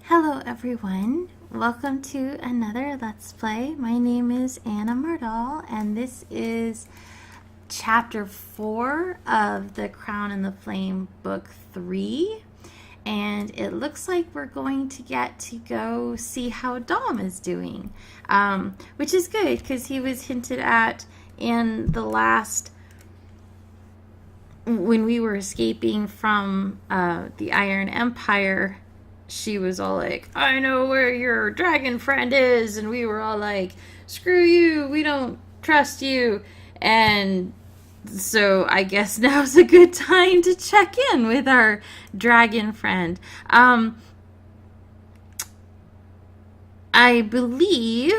Hello everyone, welcome to another Let's Play. My name is Anna Murdahl and this is chapter 4 of the Crown and the Flame book 3. And it looks like we're going to get to go see how Dom is doing, which is good because he was hinted at in the last, when we were escaping from the Iron Empire. She was all like, I know where your dragon friend is. And we were all like, screw you. We don't trust you. And so I guess now's a good time to check in with our dragon friend. I believe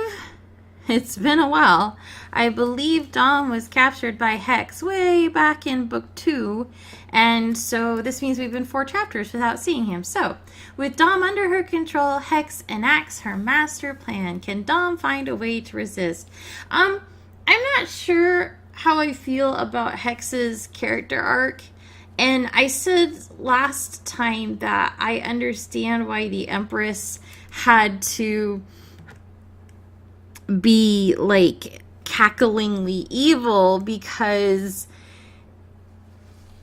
it's been a while. I believe Dom was captured by Hex way back in book 2. And so this means we've been 4 chapters without seeing him. So, with Dom under her control, Hex enacts her master plan. Can Dom find a way to resist? I'm not sure how I feel about Hex's character arc. And I said last time that I understand why the Empress had to be like cacklingly evil, because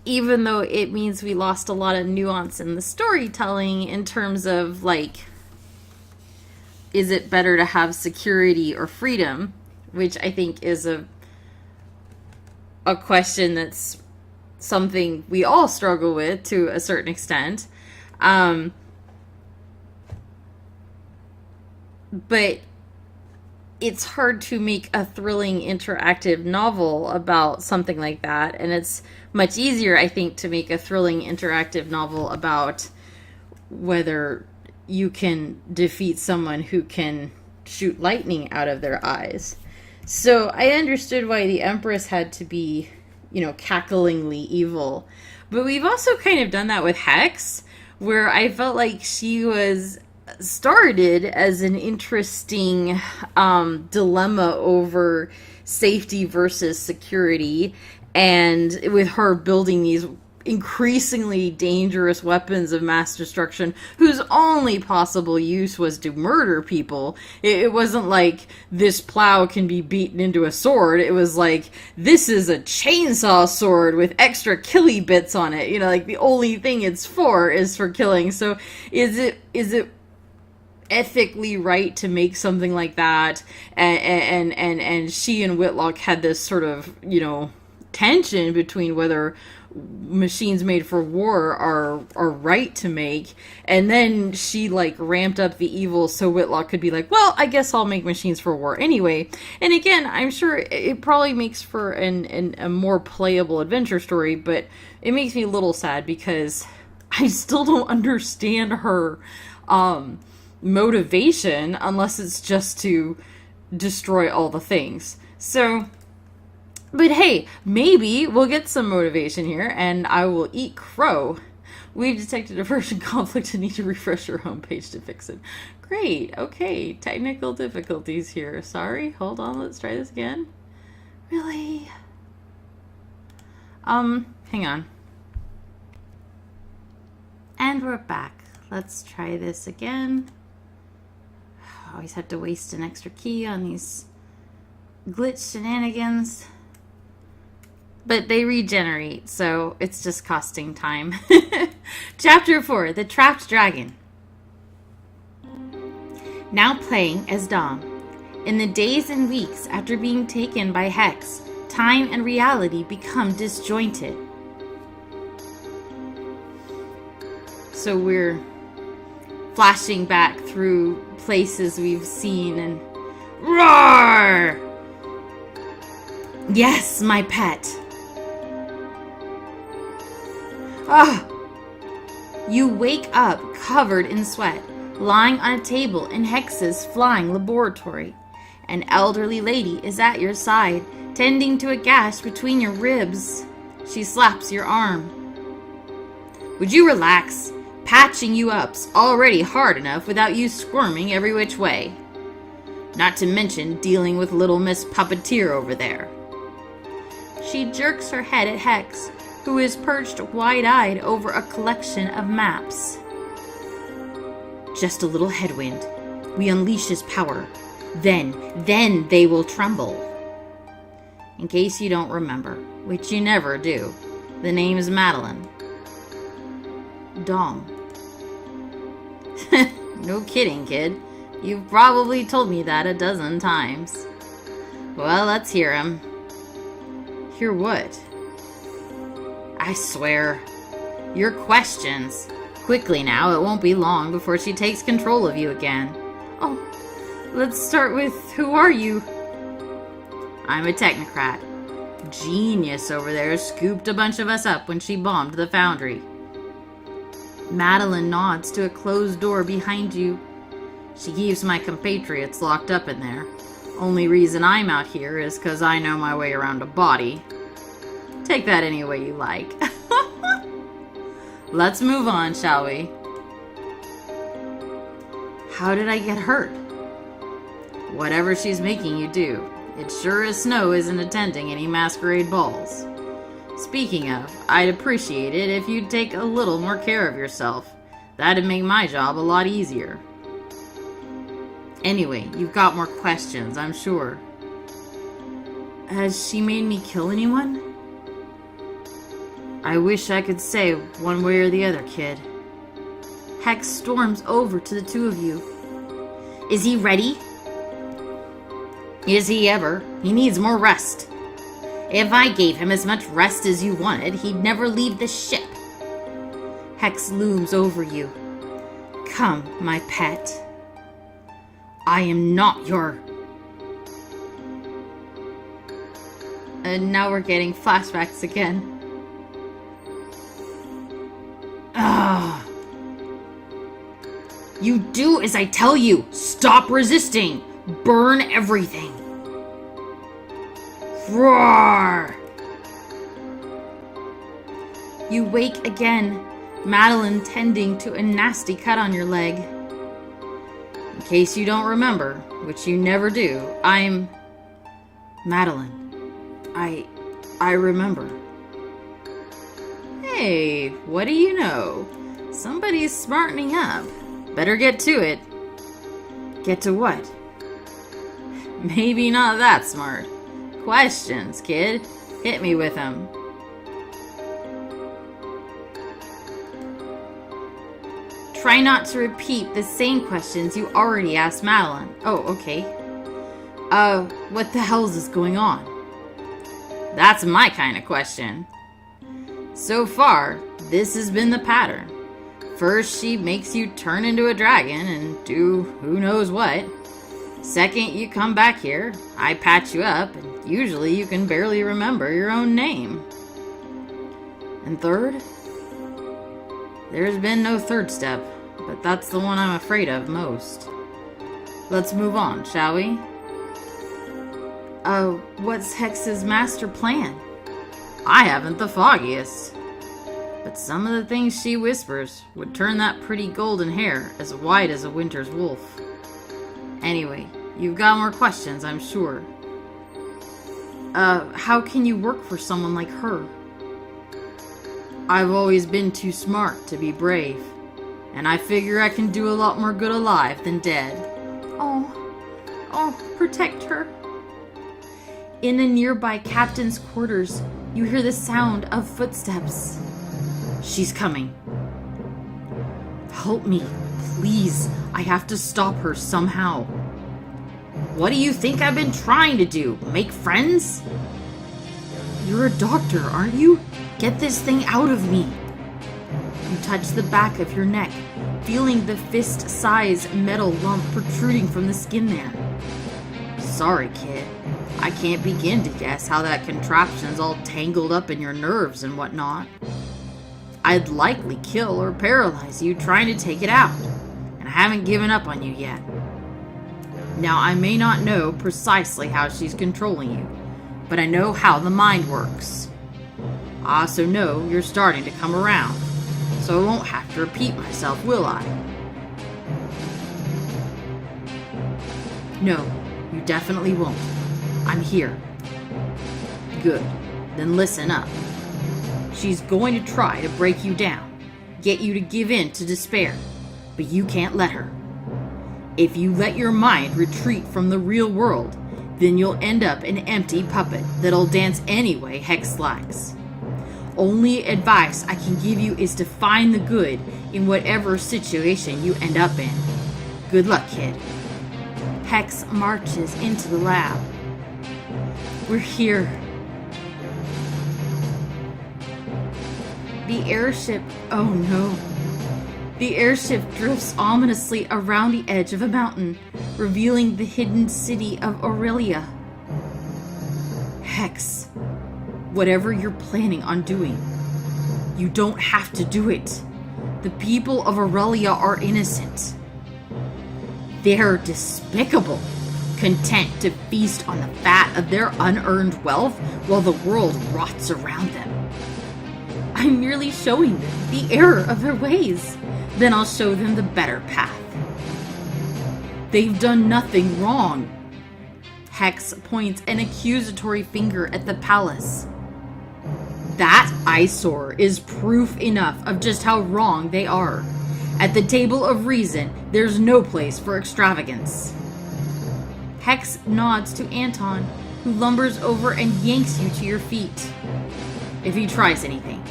even though it means we lost a lot of nuance in the storytelling in terms of like, is it better to have security or freedom, which I think is a question that's something we all struggle with to a certain extent. But it's hard to make a thrilling interactive novel about something like that, and it's much easier, I think, to make a thrilling interactive novel about whether you can defeat someone who can shoot lightning out of their eyes. So I understood why the Empress had to be, cacklingly evil. But we've also kind of done that with Hex, where I felt like she was started as an interesting dilemma over safety versus security, and with her building these increasingly dangerous weapons of mass destruction whose only possible use was to murder people. It wasn't like this plow can be beaten into a sword. It was like, this is a chainsaw sword with extra killy bits on it. Like the only thing it's for is for killing. So is it ethically right to make something like that? And she and Whitlock had this sort of, tension between whether machines made for war are right to make, and then she like ramped up the evil so Whitlock could be like, well, I guess I'll make machines for war anyway. And again, I'm sure it probably makes for a more playable adventure story, but it makes me a little sad because I still don't understand her motivation unless it's just to destroy all the things. So, but hey, maybe we'll get some motivation here and I will eat crow. We've detected a version conflict and need to refresh your homepage to fix it. Great, okay, technical difficulties here. Sorry, hold on, let's try this again. Really? Hang on. And we're back. Let's try this again. Always have to waste an extra key on these glitch shenanigans. But they regenerate, so it's just costing time. Chapter 4, The Trapped Dragon. Now playing as Dom. In the days and weeks after being taken by Hex, time and reality become disjointed. So we're flashing back through places we've seen and roar! Yes, my pet. Ah! You wake up covered in sweat, lying on a table in Hex's flying laboratory. An elderly lady is at your side, tending to a gash between your ribs. She slaps your arm. Would you relax? Patching you up's already hard enough without you squirming every which way. Not to mention dealing with little Miss Puppeteer over there. She jerks her head at Hex, who is perched wide-eyed over a collection of maps. Just a little headwind. We unleash his power. Then they will tremble. In case you don't remember, which you never do, the name is Madeline. Dom. No kidding, kid. You've probably told me that a dozen times. Well, let's hear him. Hear what? I swear. Your questions. Quickly now, it won't be long before she takes control of you again. Oh, let's start with, who are you? I'm a technocrat. Genius over there scooped a bunch of us up when she bombed the foundry. Madeline nods to a closed door behind you. She keeps my compatriots locked up in there. Only reason I'm out here is 'cause I know my way around a body. Take that any way you like. Let's move on, shall we? How did I get hurt? Whatever she's making you do. It sure as snow isn't attending any masquerade balls. Speaking of, I'd appreciate it if you'd take a little more care of yourself. That'd make my job a lot easier. Anyway, you've got more questions, I'm sure. Has she made me kill anyone? I wish I could say one way or the other, kid. Hex storms over to the two of you. Is he ready? Is he ever? He needs more rest. If I gave him as much rest as you wanted, he'd never leave the ship. Hex looms over you. Come, my pet. I am not your... And now we're getting flashbacks again. Ah. You do as I tell you. Stop resisting. Burn everything. Roar! You wake again, Madeline tending to a nasty cut on your leg. In case you don't remember, which you never do, I'm... Madeline. I remember. Hey, what do you know? Somebody's smartening up. Better get to it. Get to what? Maybe not that smart. Questions, kid. Hit me with them. Try not to repeat the same questions you already asked Madeline. Oh, okay. What the hell is going on? That's my kind of question. So far, this has been the pattern. First, she makes you turn into a dragon and do who knows what. Second, you come back here, I patch you up, and usually you can barely remember your own name. And third? There's been no third step, but that's the one I'm afraid of most. Let's move on, shall we? What's Hex's master plan? I haven't the foggiest. But some of the things she whispers would turn that pretty golden hair as white as a winter's wolf. Anyway, you've got more questions, I'm sure. How can you work for someone like her? I've always been too smart to be brave, and I figure I can do a lot more good alive than dead. Oh, protect her. In a nearby captain's quarters, you hear the sound of footsteps. She's coming. Help me, please. I have to stop her somehow. What do you think I've been trying to do? Make friends? You're a doctor, aren't you? Get this thing out of me. You touch the back of your neck, feeling the fist-sized metal lump protruding from the skin there. Sorry, kid. I can't begin to guess how that contraption's all tangled up in your nerves and whatnot. I'd likely kill or paralyze you trying to take it out, and I haven't given up on you yet. Now, I may not know precisely how she's controlling you, but I know how the mind works. I also know you're starting to come around, so I won't have to repeat myself, will I? No, you definitely won't. I'm here. Good. Then listen up. She's going to try to break you down, get you to give in to despair. but you can't let her. If you let your mind retreat from the real world, then you'll end up an empty puppet that'll dance any way Hex likes. Only advice I can give you is to find the good in whatever situation you end up in. Good luck, kid. Hex marches into the lab. We're here. The airship, oh no. The airship drifts ominously around the edge of a mountain, revealing the hidden city of Aurelia. Hex, whatever you're planning on doing, you don't have to do it. The people of Aurelia are innocent. They're despicable, content to feast on the fat of their unearned wealth while the world rots around them. I'm merely showing them the error of their ways. Then I'll show them the better path. They've done nothing wrong. Hex points an accusatory finger at the palace. That eyesore is proof enough of just how wrong they are. At the table of reason, there's no place for extravagance. Hex nods to Anton, who lumbers over and yanks you to your feet. If he tries anything,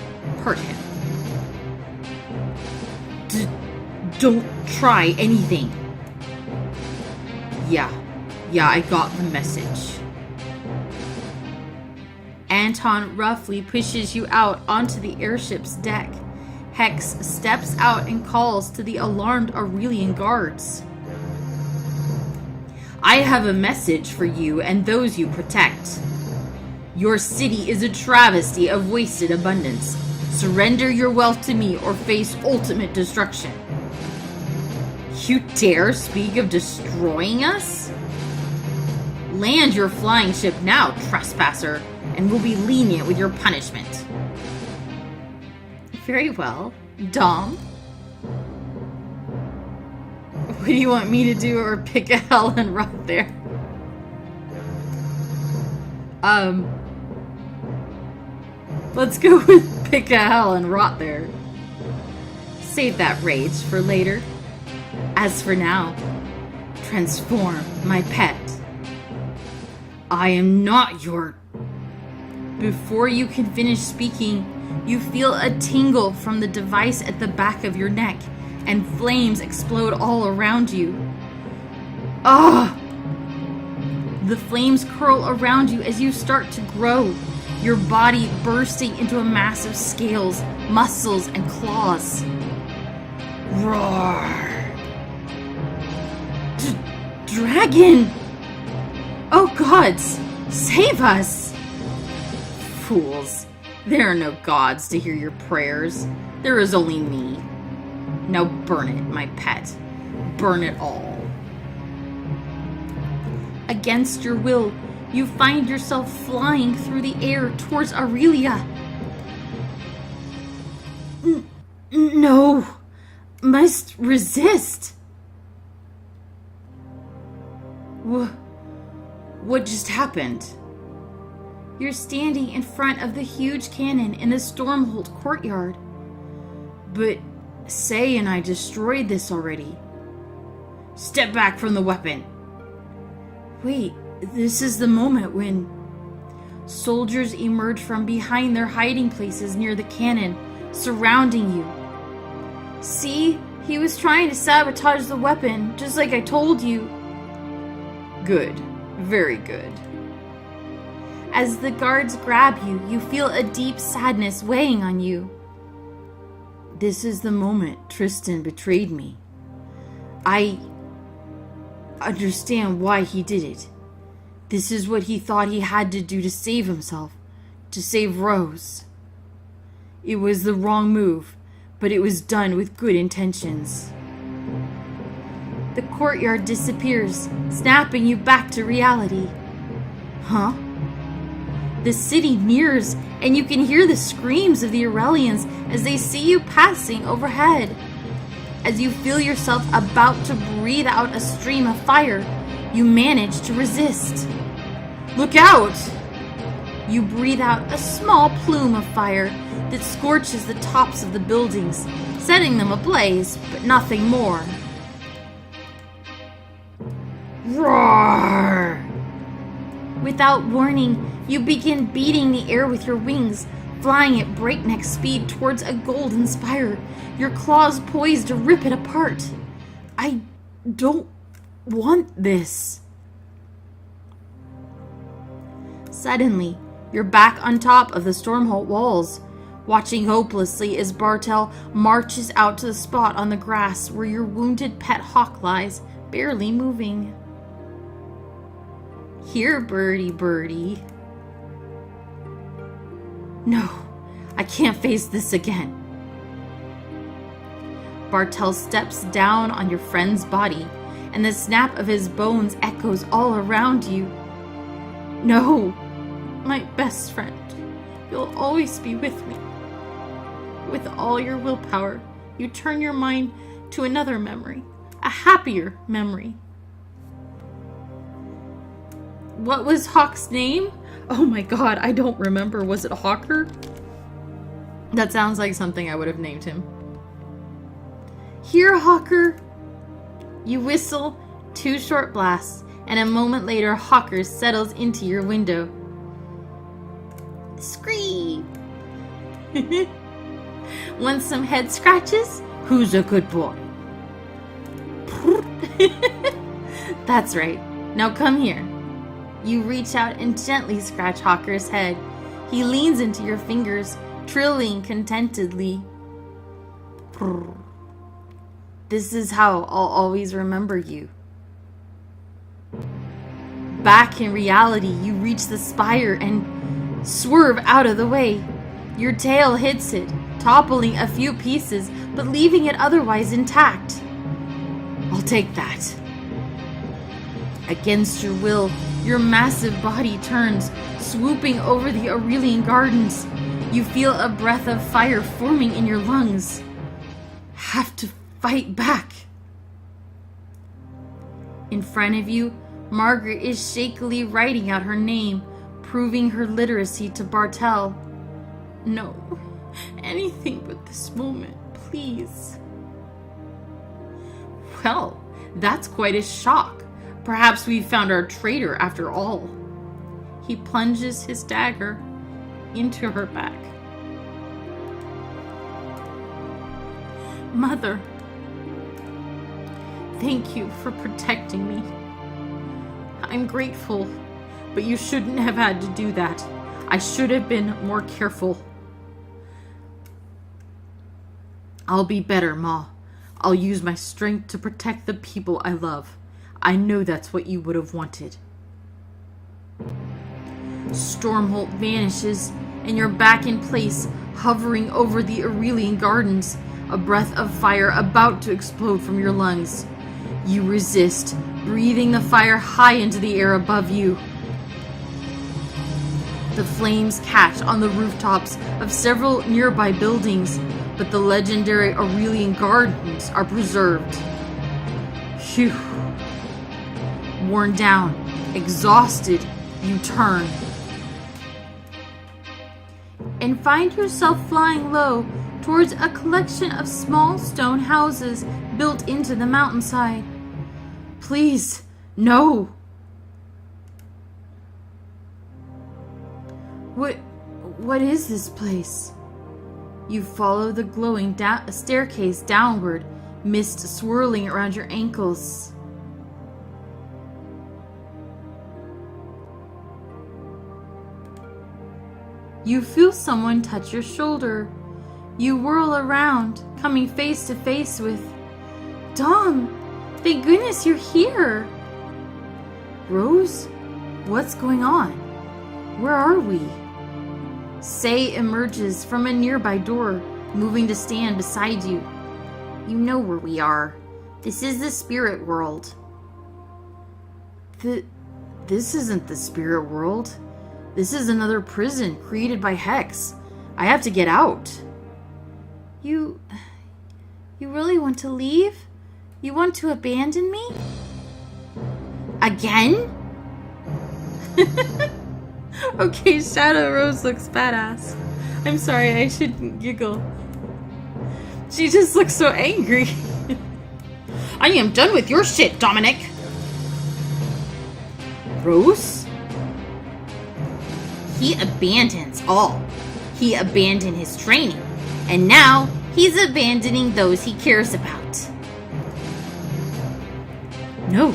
hurt him. Don't try anything. Yeah, I got the message. Anton roughly pushes you out onto the airship's deck. Hex steps out and calls to the alarmed Aurelian guards. I have a message for you and those you protect. Your city is a travesty of wasted abundance. Surrender your wealth to me or face ultimate destruction. You dare speak of destroying us? Land your flying ship now, trespasser, and we'll be lenient with your punishment. Very well. Dom? What do you want me to do, or pick a hell and rot there? Let's go with pick a hell and rot there. Save that rage for later. As for now, transform my pet. I am not your... Before you can finish speaking, you feel a tingle from the device at the back of your neck, and flames explode all around you. Ah! The flames curl around you as you start to grow, your body bursting into a mass of scales, muscles, and claws. Roar! Dragon! Oh gods! Save us! Fools. There are no gods to hear your prayers. There is only me. Now burn it, my pet. Burn it all. Against your will, you find yourself flying through the air towards Aurelia. No. Must resist. What just happened? You're standing in front of the huge cannon in the Stormholt courtyard. But Say and I destroyed this already. Step back from the weapon. Wait, this is the moment when soldiers emerge from behind their hiding places near the cannon, surrounding you. See? He was trying to sabotage the weapon, just like I told you. Good. Very good. As the guards grab you, you feel a deep sadness weighing on you. This is the moment Tristan betrayed me. I understand why he did it. This is what he thought he had to do to save himself, to save Rose. It was the wrong move, but it was done with good intentions. The courtyard disappears, snapping you back to reality. Huh? The city nears, and you can hear the screams of the Aurelians as they see you passing overhead. As you feel yourself about to breathe out a stream of fire, you manage to resist. Look out! You breathe out a small plume of fire that scorches the tops of the buildings, setting them ablaze, but nothing more. Roar! Without warning, you begin beating the air with your wings, flying at breakneck speed towards a golden spire, your claws poised to rip it apart. I don't want this. Suddenly, you're back on top of the Stormholt walls, watching hopelessly as Bartel marches out to the spot on the grass where your wounded pet hawk lies, barely moving. Here, birdie, birdie. No, I can't face this again. Bartel steps down on your friend's body, and the snap of his bones echoes all around you. No, my best friend, you'll always be with me. With all your willpower, you turn your mind to another memory, a happier memory. What was Hawk's name? Oh my god, I don't remember. Was it Hawker? That sounds like something I would have named him. Here, Hawker! You whistle 2 short blasts, and a moment later, Hawker settles into your window. Scream! Want some head scratches? Who's a good boy? That's right. Now come here. You reach out and gently scratch Hawker's head. He leans into your fingers, trilling contentedly. This is how I'll always remember you. Back in reality, you reach the spire and swerve out of the way. Your tail hits it, toppling a few pieces, but leaving it otherwise intact. I'll take that. Against your will, your massive body turns, swooping over the Aurelian Gardens. You feel a breath of fire forming in your lungs. Have to fight back. In front of you, Margaret is shakily writing out her name, proving her literacy to Bartel. No, anything but this moment, please. Well, that's quite a shock. Perhaps we've found our traitor after all. He plunges his dagger into her back. Mother, thank you for protecting me. I'm grateful, but you shouldn't have had to do that. I should have been more careful. I'll be better, Ma. I'll use my strength to protect the people I love. I know that's what you would have wanted. Stormholt vanishes, and you're back in place, hovering over the Aurelian Gardens, a breath of fire about to explode from your lungs. You resist, breathing the fire high into the air above you. The flames catch on the rooftops of several nearby buildings, but the legendary Aurelian Gardens are preserved. Phew. Worn down, exhausted, you turn. And find yourself flying low towards a collection of small stone houses built into the mountainside. Please, no! What is this place? You follow the glowing staircase downward, mist swirling around your ankles. You feel someone touch your shoulder. You whirl around, coming face to face with Dom! Thank goodness you're here! Rose? What's going on? Where are we? Say emerges from a nearby door, moving to stand beside you. You know where we are. This is the spirit world. This isn't the spirit world. This is another prison created by Hex. I have to get out. You really want to leave? You want to abandon me? Again? Okay, Shadow Rose looks badass. I'm sorry, I shouldn't giggle. She just looks so angry. I am done with your shit, Dominic. Rose? He abandons all. He abandoned his training, and now he's abandoning those he cares about. No,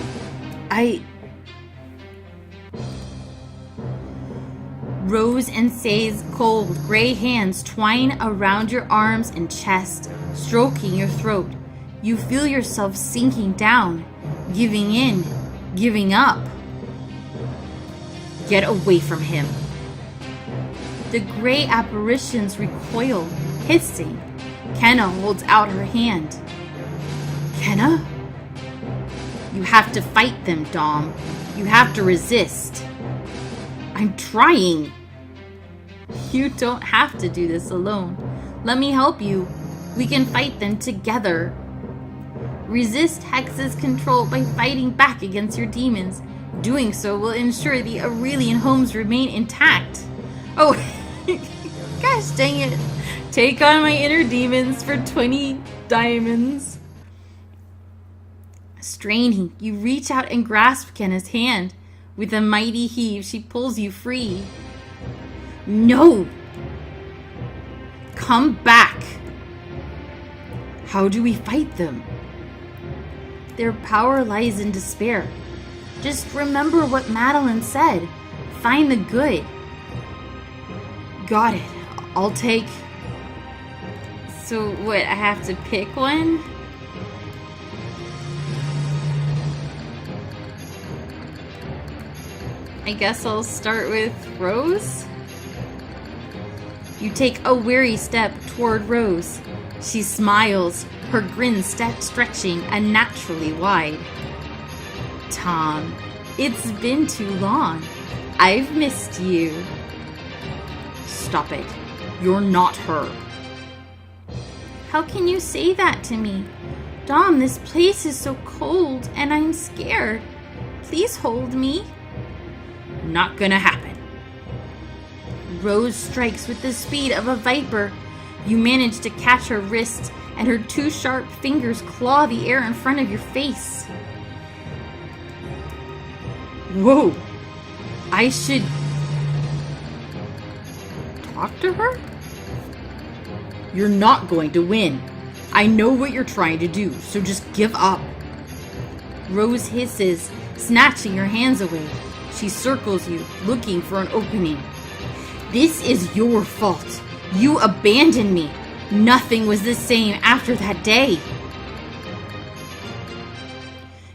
Rose and Say's cold, gray hands twine around your arms and chest, stroking your throat. You feel yourself sinking down, giving in, giving up. Get away from him. The gray apparitions recoil, hissing. Kenna holds out her hand. Kenna? You have to fight them, Dom. You have to resist. I'm trying. You don't have to do this alone. Let me help you. We can fight them together. Resist Hex's control by fighting back against your demons. Doing so will ensure the Aurelian homes remain intact. Oh, gosh dang it. Take on my inner demons for 20 diamonds. Straining, you reach out and grasp Kenna's hand. With a mighty heave, she pulls you free. No! Come back! How do we fight them? Their power lies in despair. Just remember what Madeline said. Find the good. Got it. I'll take... So what, I have to pick one? I guess I'll start with Rose. You take a wary step toward Rose. She smiles, her grin stretching unnaturally wide. Tom, it's been too long. I've missed you. Stop it. You're not her. How can you say that to me? Dom, this place is so cold and I'm scared. Please hold me. Not gonna happen. Rose strikes with the speed of a viper. You manage to catch her wrist, and her two sharp fingers claw the air in front of your face. Whoa! I should talk to her? You're not going to win. I know what you're trying to do, so just give up. Rose hisses, snatching your hands away. She circles you, looking for an opening. This is your fault. You abandoned me. Nothing was the same after that day.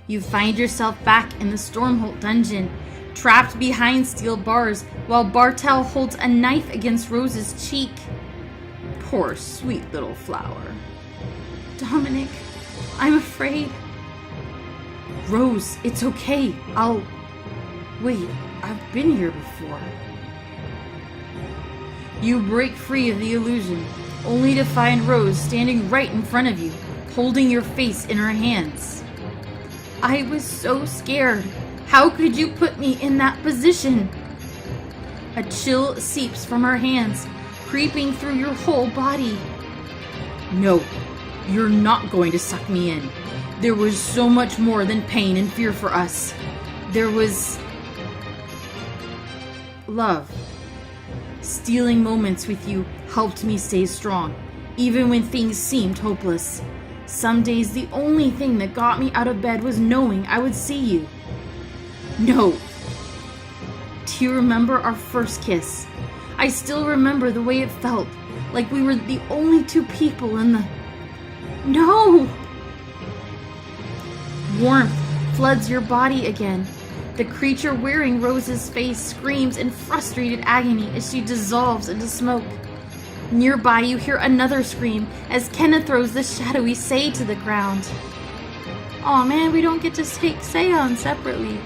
You find yourself back in the Stormholt dungeon, trapped behind steel bars, while Bartel holds a knife against Rose's cheek. Poor, sweet little flower. Dominic, I'm afraid. Rose, it's okay. Wait, I've been here before. You break free of the illusion, only to find Rose standing right in front of you, holding your face in her hands. I was so scared. How could you put me in that position? A chill seeps from her hands, creeping through your whole body. No, you're not going to suck me in. There was so much more than pain and fear for us. There was... love. Stealing moments with you helped me stay strong, even when things seemed hopeless. Some days the only thing that got me out of bed was knowing I would see you. No. Do you remember our first kiss? I still remember the way it felt, like we were the only two people in the... No! Warmth floods your body again. The creature wearing Rose's face screams in frustrated agony as she dissolves into smoke. Nearby, you hear another scream as Kenna throws the shadowy Say to the ground. Aw man, we don't get to take Say on separately.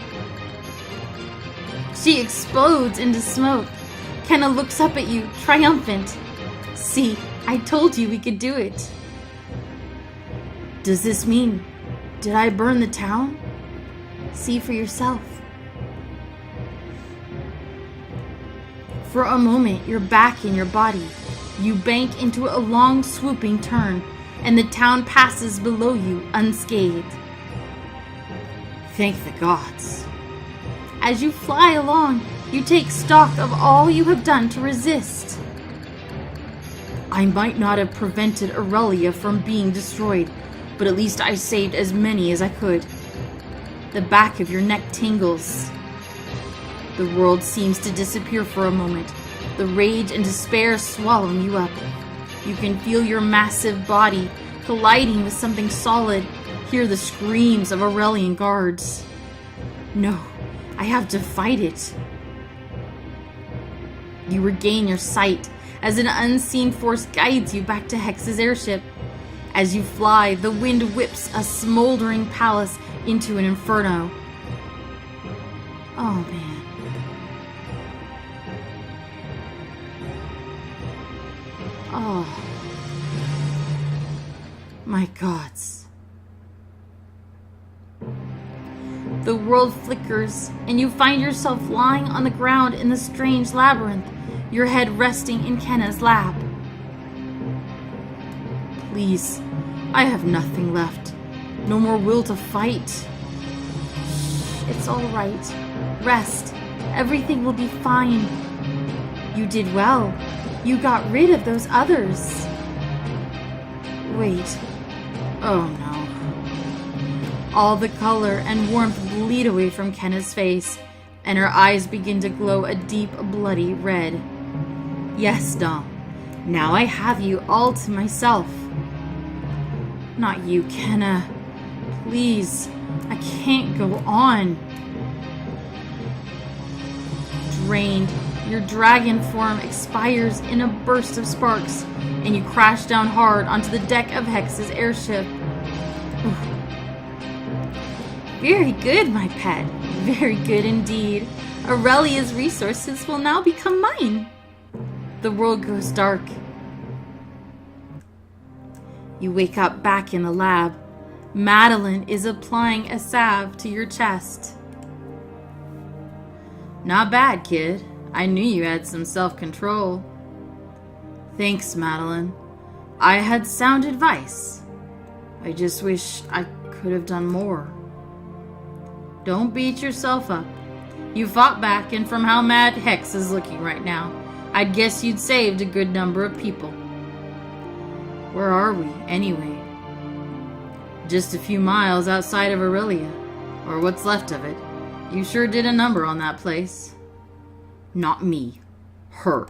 She explodes into smoke. Kenna looks up at you, triumphant. See, I told you we could do it. Does this mean, did I burn the town? See for yourself. For a moment, you're back in your body. You bank into a long, swooping turn. and the town passes below you unscathed. Thank the gods. As you fly along, you take stock of all you have done to resist. I might not have prevented Aurelia from being destroyed, but at least I saved as many as I could. The back of your neck tingles. The world seems to disappear for a moment, the rage and despair swallowing you up. You can feel your massive body colliding with something solid, hear the screams of Aurelian guards. No, I have to fight it. You regain your sight as an unseen force guides you back to Hex's airship. As you fly, the wind whips a smoldering palace into an inferno. Oh man. Oh. My gods. The world flickers, and you find yourself lying on the ground in the strange labyrinth, your head resting in Kenna's lap. Please, I have nothing left. No more will to fight. Shh, it's all right. Rest. Everything will be fine. You did well. You got rid of those others. Wait. Oh no. All the color and warmth bleed away from Kenna's face, and her eyes begin to glow a deep, bloody red. Yes, Dom. Now I have you all to myself. Not you, Kenna. Please. I can't go on. Drained, your dragon form expires in a burst of sparks, and you crash down hard onto the deck of Hex's airship. Oof. Very good, my pet. Very good indeed. Aurelia's resources will now become mine. The world goes dark. You wake up back in the lab. Madeline is applying a salve to your chest. Not bad, kid. I knew you had some self-control. Thanks, Madeline. I had sound advice. I just wish I could have done more. Don't beat yourself up. You fought back, and from how mad Hex is looking right now, I'd guess you'd saved a good number of people. Where are we, anyway? Just a few miles outside of Aurelia, or what's left of it. You sure did a number on that place. Not me. Her.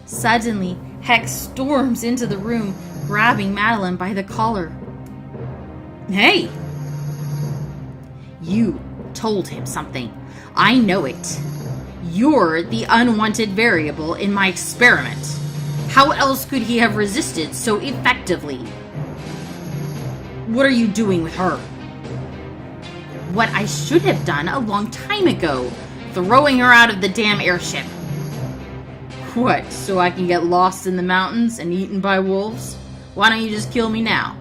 Suddenly, Hex storms into the room, grabbing Madeline by the collar. Hey! You told him something. I know it. You're the unwanted variable in my experiment. How else could he have resisted so effectively? What are you doing with her? What I should have done a long time ago. Throwing her out of the damn airship. What, so I can get lost in the mountains and eaten by wolves? Why don't you just kill me now?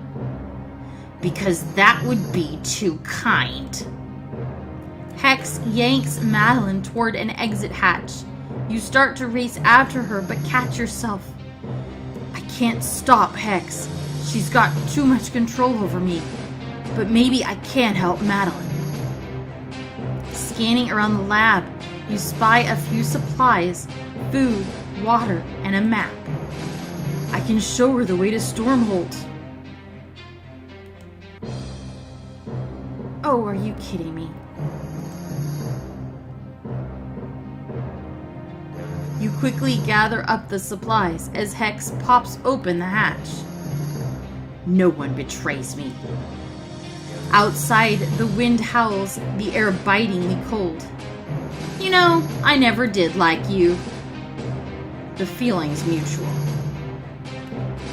Because that would be too kind. Hex yanks Madeline toward an exit hatch. You start to race after her, but catch yourself. I can't stop Hex. She's got too much control over me. But maybe I can help Madeline. Scanning around the lab, you spy a few supplies, food, water, and a map. I can show her the way to Stormhold. Oh, are you kidding me? You quickly gather up the supplies as Hex pops open the hatch. No one betrays me. Outside, the wind howls, the air bitingly cold. You know, I never did like you. The feeling's mutual.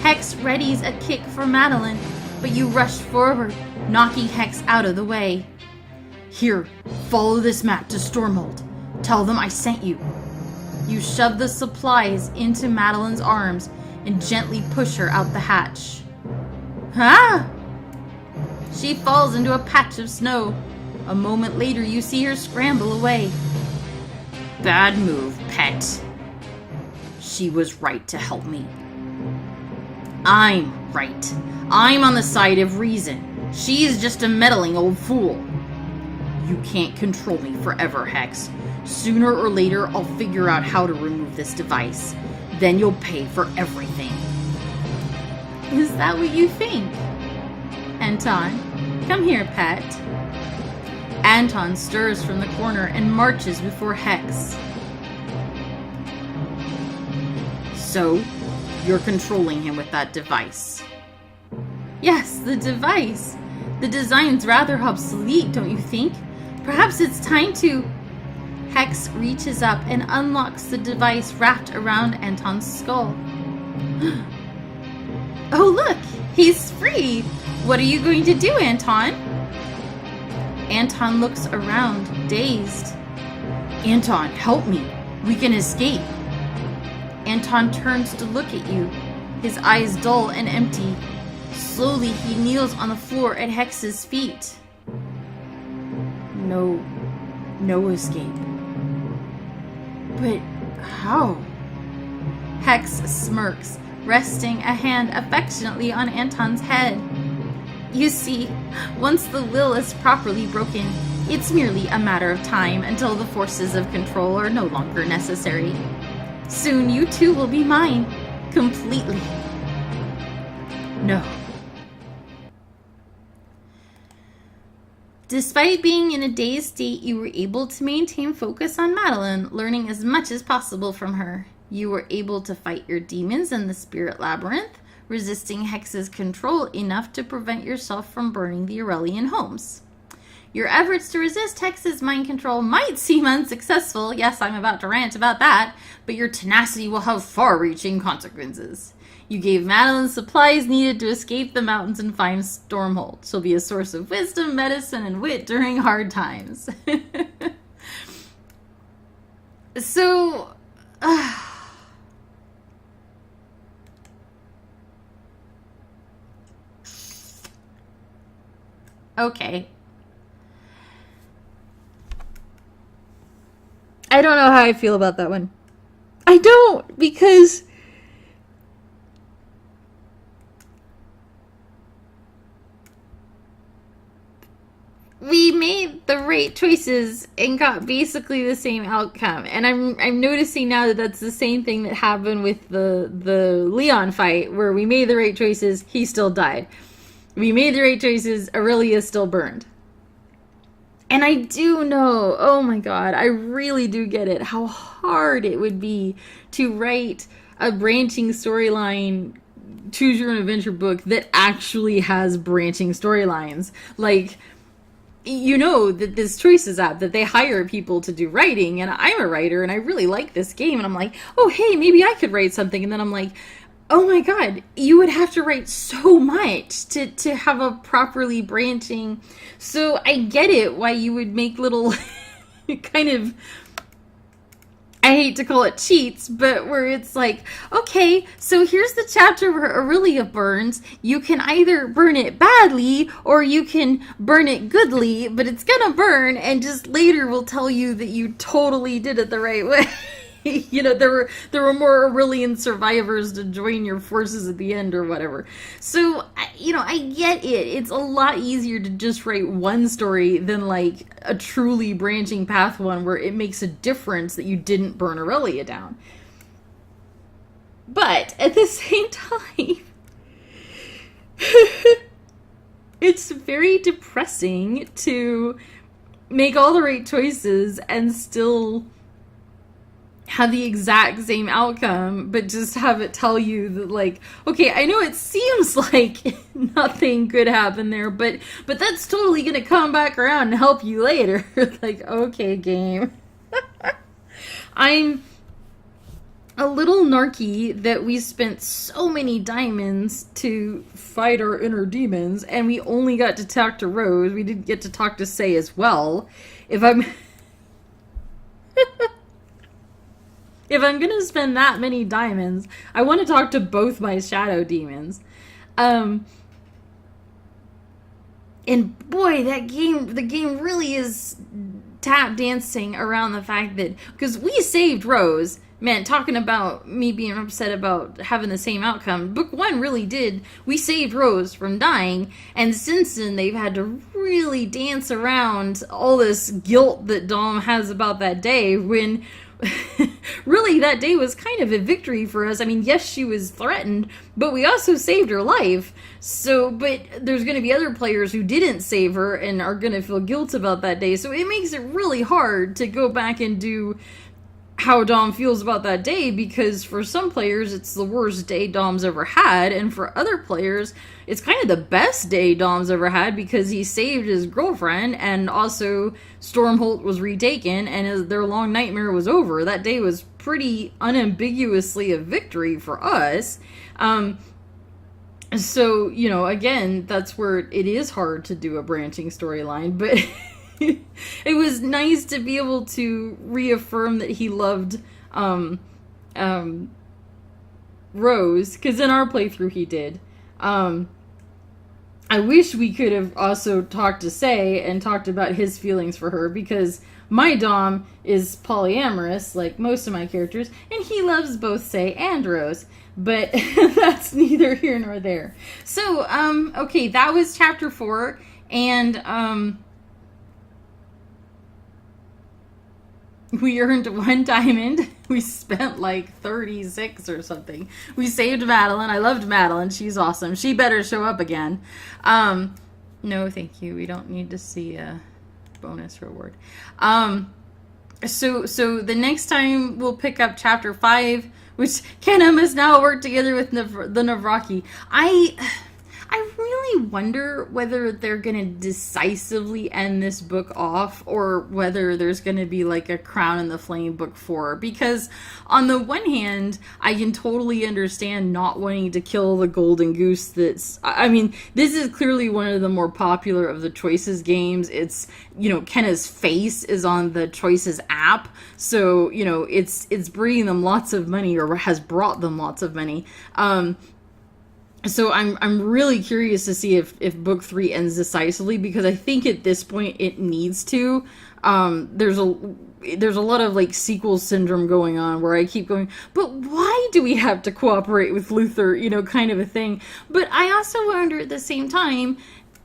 Hex readies a kick for Madeline, but you rush forward, knocking Hex out of the way. Here, follow this map to Stormhold. Tell them I sent you. You shove the supplies into Madeline's arms and gently push her out the hatch. Ah! She falls into a patch of snow. A moment later, you see her scramble away. Bad move, pet. She was right to help me. I'm right. I'm on the side of reason. She's just a meddling old fool. You can't control me forever, Hex. Sooner or later, I'll figure out how to remove this device. Then you'll pay for everything. Is that what you think? Anton, come here, pet. Anton stirs from the corner and marches before Hex. So, you're controlling him with that device. Yes, the device. The design's rather obsolete, don't you think? Perhaps it's time to... Hex reaches up and unlocks the device wrapped around Anton's skull. Oh, look! He's free! What are you going to do, Anton? Anton looks around, dazed. Anton, help me! We can escape! Anton turns to look at you, his eyes dull and empty. Slowly, he kneels on the floor at Hex's feet. No escape. But how? Hex smirks, resting a hand affectionately on Anton's head. You see, once the will is properly broken, it's merely a matter of time until the forces of control are no longer necessary. Soon you too will be mine, completely. No. Despite being in a dazed state, you were able to maintain focus on Madeline, learning as much as possible from her. You were able to fight your demons in the spirit labyrinth, resisting Hex's control enough to prevent yourself from burning the Aurelian homes. Your efforts to resist Hex's mind control might seem unsuccessful, yes, I'm about to rant about that, but your tenacity will have far-reaching consequences. You gave Madeline supplies needed to escape the mountains and find Stormhold. She'll be a source of wisdom, medicine, and wit during hard times. So... okay. I don't know how I feel about that one. I don't, because we made the right choices and got basically the same outcome. And I'm noticing now that that's the same thing that happened with the Leon fight, where we made the right choices, he still died. We made the right choices, Aurelia still burned. And I do know, oh my god, I really do get it, how hard it would be to write a branching storyline, choose your own adventure book that actually has branching storylines. Like, you know that this Choices app, that they hire people to do writing, and I'm a writer, and I really like this game, and I'm like, oh hey, maybe I could write something, and then I'm like, oh my god, you would have to write so much to have a properly branching. So I get it why you would make little kind of, I hate to call it cheats, but where it's like, okay, so here's the chapter where Aurelia burns. You can either burn it badly or you can burn it goodly, but it's gonna burn, and just later we'll tell you that you totally did it the right way. You know, there were more Aurelian survivors to join your forces at the end or whatever. So, you know, I get it. It's a lot easier to just write one story than like a truly branching path one where it makes a difference that you didn't burn Aurelia down. But at the same time, it's very depressing to make all the right choices and still have the exact same outcome, but just have it tell you that, like, okay, I know it seems like nothing could happen there, but that's totally gonna come back around and help you later. Like, okay, game. I'm a little narky that we spent so many diamonds to fight our inner demons, and we only got to talk to Rose. We didn't get to talk to Say as well. If I'm gonna spend that many diamonds, I want to talk to both my shadow demons. And boy, the game really is tap dancing around the fact that, because we saved Rose, man, talking about me being upset about having the same outcome, book one really did. We saved Rose from dying, and since then they've had to really dance around all this guilt that Dom has about that day when really that day was kind of a victory for us. I mean, yes, she was threatened, but we also saved her life. So, but there's going to be other players who didn't save her and are going to feel guilt about that day. So it makes it really hard to go back and do how Dom feels about that day, because for some players it's the worst day Dom's ever had, and for other players it's kind of the best day Dom's ever had because he saved his girlfriend and also Stormholt was retaken and their long nightmare was over. That day was pretty unambiguously a victory for us. So, you know, again, that's where it is hard to do a branching storyline, but it was nice to be able to reaffirm that he loved Rose, because in our playthrough he did. I wish we could have also talked to Say and talked about his feelings for her, because my Dom is polyamorous, like most of my characters, and he loves both Say and Rose. But that's neither here nor there. So, okay, that was chapter 4, and we earned 1 diamond. We spent like 36 or something. We saved Madeline. I loved Madeline. She's awesome. She better show up again. No, thank you. We don't need to see a bonus reward. So the next time we'll pick up chapter 5, which Kenna must now work together with the Navraki. I really wonder whether they're going to decisively end this book off, or whether there's going to be like a Crown in the Flame book 4. Because on the one hand, I can totally understand not wanting to kill the golden goose that's... I mean, this is clearly one of the more popular of the Choices games. It's, you know, Kenna's face is on the Choices app. So, you know, it's bringing them lots of money, or has brought them lots of money. So I'm really curious to see if book 3 ends decisively, because I think at this point it needs to. There's a lot of like sequel syndrome going on where I keep going, but why do we have to cooperate with Luther, you know, kind of a thing. But I also wonder at the same time,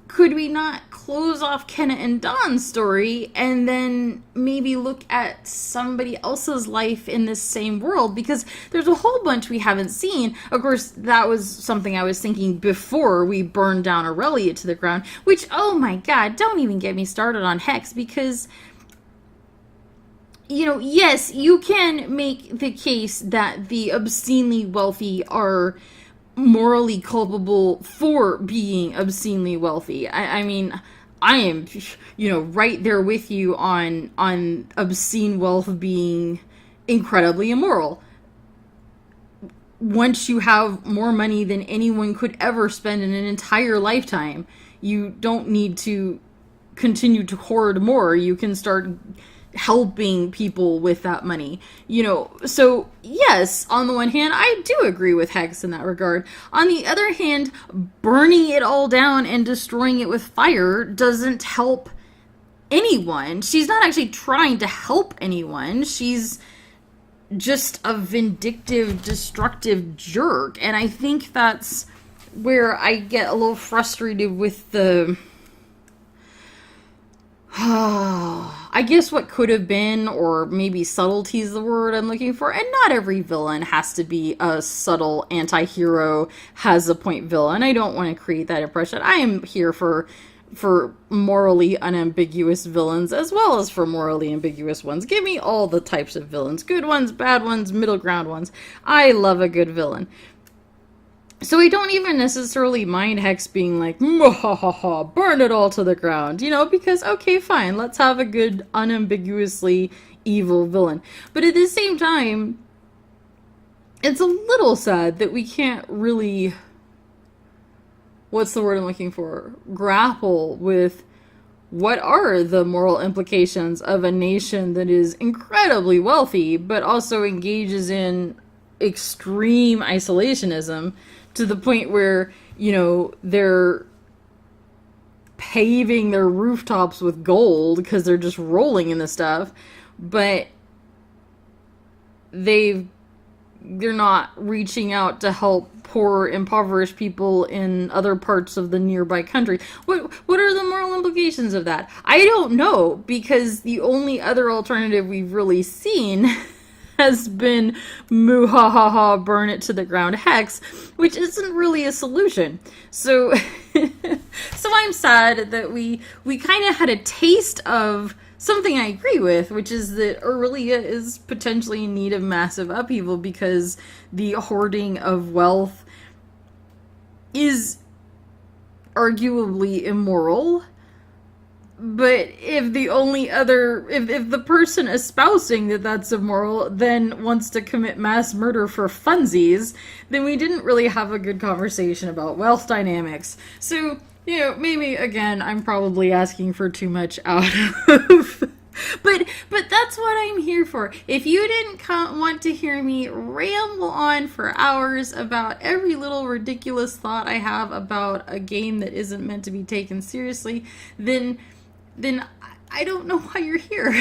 could we not close off Kenna and Don's story and then maybe look at somebody else's life in this same world? Because there's a whole bunch we haven't seen. Of course, that was something I was thinking before we burned down Aurelia to the ground, which, oh my god, don't even get me started on Hex, because, you know, yes, you can make the case that the obscenely wealthy are morally culpable for being obscenely wealthy. I mean, I am, you know, right there with you on obscene wealth being incredibly immoral. Once you have more money than anyone could ever spend in an entire lifetime, you don't need to continue to hoard more. You can start helping people with that money, you know. So yes, on the one hand, I do agree with Hex in that regard. On the other hand, burning it all down and destroying it with fire doesn't help anyone. She's not actually trying to help anyone. She's just a vindictive, destructive jerk. And I think that's where I get a little frustrated with the... I guess what could have been, or maybe subtlety is the word I'm looking for. And not every villain has to be a subtle anti-hero, has a point villain. I don't want to create that impression. I am here for morally unambiguous villains as well as for morally ambiguous ones. Give me all the types of villains. Good ones, bad ones, middle ground ones. I love a good villain. So I don't even necessarily mind Hex being like, "Mwahaha, burn it all to the ground," you know, because, okay, fine, let's have a good, unambiguously evil villain. But at the same time, it's a little sad that we can't really, what's the word I'm looking for, grapple with what are the moral implications of a nation that is incredibly wealthy, but also engages in extreme isolationism, to the point where, you know, they're paving their rooftops with gold because they're just rolling in the stuff. But they're not reaching out to help poor, impoverished people in other parts of the nearby country. What are the moral implications of that? I don't know, because the only other alternative we've really seen has been muhahaha, burn it to the ground hex, which isn't really a solution. So so I'm sad that we kind of had a taste of something I agree with, which is that Aurelia is potentially in need of massive upheaval because the hoarding of wealth is arguably immoral. But if the only other, if the person espousing that that's immoral then wants to commit mass murder for funsies, then we didn't really have a good conversation about wealth dynamics. So, maybe, again, I'm probably asking for too much out of... But that's what I'm here for. If you didn't want to hear me ramble on for hours about every little ridiculous thought I have about a game that isn't meant to be taken seriously, then I don't know why you're here.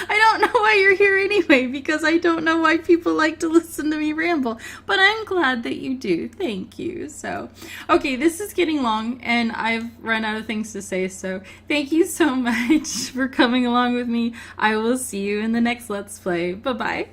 I don't know why you're here anyway, because I don't know why people like to listen to me ramble. But I'm glad that you do. Thank you. So, okay, this is getting long, and I've run out of things to say, so thank you so much for coming along with me. I will see you in the next Let's Play. Bye-bye.